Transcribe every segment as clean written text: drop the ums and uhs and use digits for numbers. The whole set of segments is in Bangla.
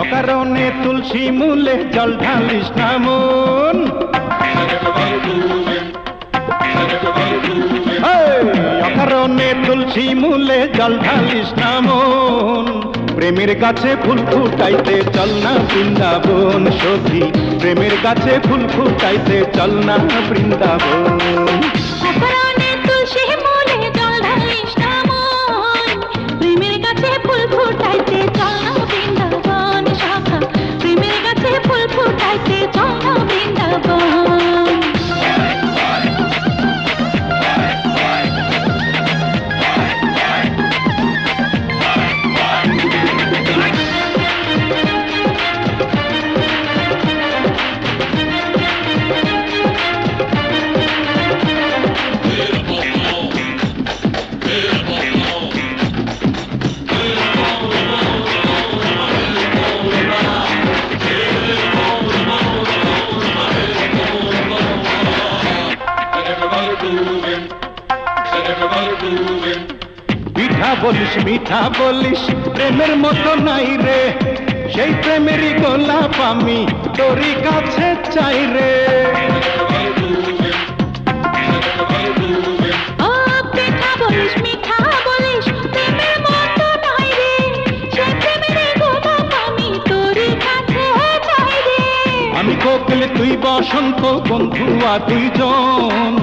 অকারণে তুলসী মূলে জল ঢালিস না মন, অকারণে তুলসী মূলে জল ঢালিস না মন। প্রেমের গাছে ফুল ফুটাইতে চল না বৃন্দাবন সখী, প্রেমের গাছে ফুল ফুটাইতে চল না বৃন্দাবন। অকারণে তুলসী মূলে জল ঢালিস না মন, প্রেমের গাছে ফুল ফুটাইতে চল না বৃন্দাবন সখা, প্রেমের গাছে ফুল ফুটাইতে চল না বৃন্দাবন। মিঠা বলিস মিঠা বলিস প্রেমের মতো নাই রে, সেই প্রেমেরই গোলাপ আমি তোরই কাছে চাই রে। ও মিঠা বলিস মিঠা বলিস প্রেমের মতো নাই রে, সেই প্রেমের গোলাপ আমি তোরই কাছে চাই রে। আমি কোকিল তুই বসন্ত বন্ধুয়া দুইজন,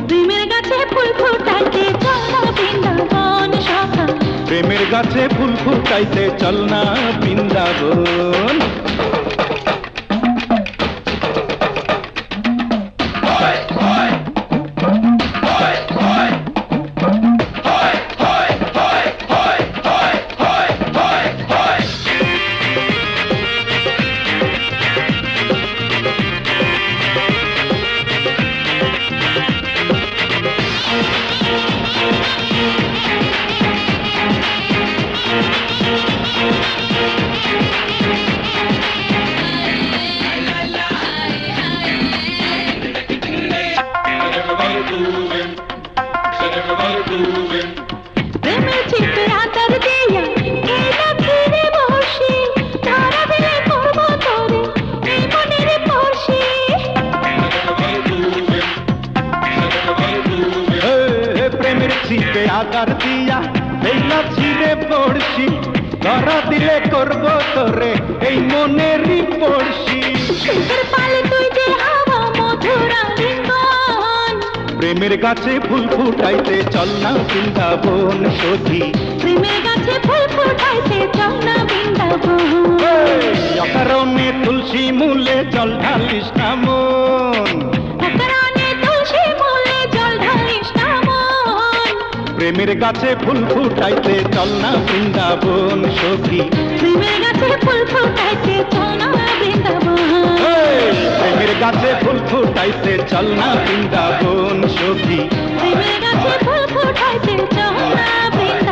প্রেমের গাছে ফুল ফুটাইতে চল না বৃন্দাবন সখা, প্রেমের গাছে ফুল ফুটাইতে চল না বৃন্দাবন। প্রেমের চিত্তে আতর দিয়া খেলা ছিঁড়ে বসি, ধরা দিলে করব তোরে এই মনের পরশি। প্রেমের ছিপে আকার দিয়া বেলা ছিঁড়ে পড়ছি, ধরা দিলে করব তোরে এই মনেরই পড়ছি। সুখের পালে তুই যে হাওয়া মধুর আলিঙ্গন, প্রেমের গাছে ফুল ফুটাইতে চল না বৃন্দাবন সখী, প্রেমের গাছে ফুল ফুটাইতে চল না বৃন্দাবন। অকারণে তুলসী মূলে জল ঢালিস না মন, অকারণে তুলসী মূলে জল ঢালিস না মন, প্রেমের গাছে ফুল ফুটাইতে চল না বৃন্দাবন সখী, প্রেমের গাছে ফুল ফুটাইতে চল না বৃন্দাবন। প্রেমের গাছে ফুল ফুটাইতে চল না বৃন্দাবন সখী, প্রেমের গাছে ফুল ফুটাইতে চল না বৃন্দাবন।